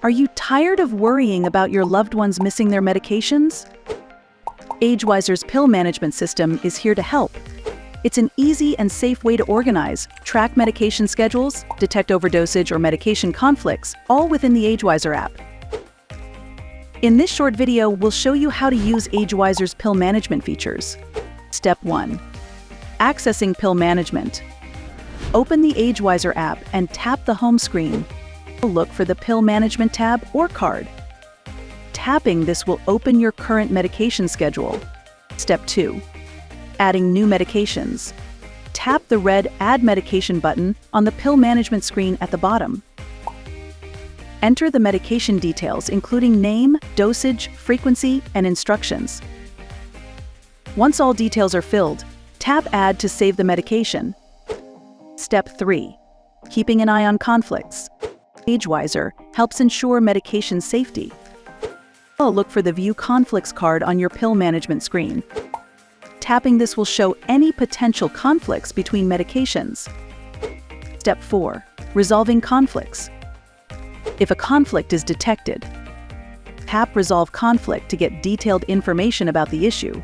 Are you tired of worrying about your loved ones missing their medications? AgeWiser's pill management system is here to help. It's an easy and safe way to organize, track medication schedules, detect overdosage or medication conflicts, all within the AgeWiser app. In this short video, we'll show you how to use AgeWiser's pill management features. Step 1. Accessing pill management. Open the AgeWiser app and tap the home screen. Look for the Pill Management tab or card. Tapping this will open your current medication schedule. Step 2. Adding new medications. Tap the red Add Medication button on the pill management screen at the bottom. Enter the medication details including name, dosage, frequency, and instructions. Once all details are filled, tap Add to save the medication. Step 3. Keeping an eye on conflicts. AgeWiser helps ensure medication safety. Look for the View Conflicts card on your pill management screen. Tapping this will show any potential conflicts between medications. Step 4. Resolving conflicts. If a conflict is detected, tap Resolve Conflict to get detailed information about the issue.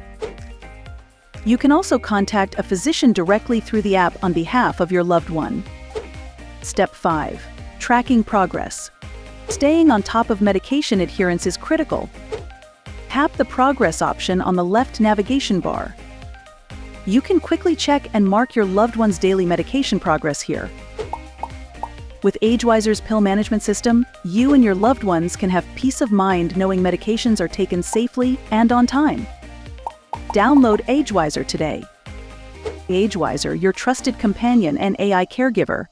You can also contact a physician directly through the app on behalf of your loved one. Step 5. Tracking progress. Staying on top of medication adherence is critical. Tap the Progress option on the left navigation bar. You can quickly check and mark your loved one's daily medication progress here. With AgeWiser's pill management system, you and your loved ones can have peace of mind knowing medications are taken safely and on time. Download AgeWiser today. AgeWiser, your trusted companion and AI caregiver.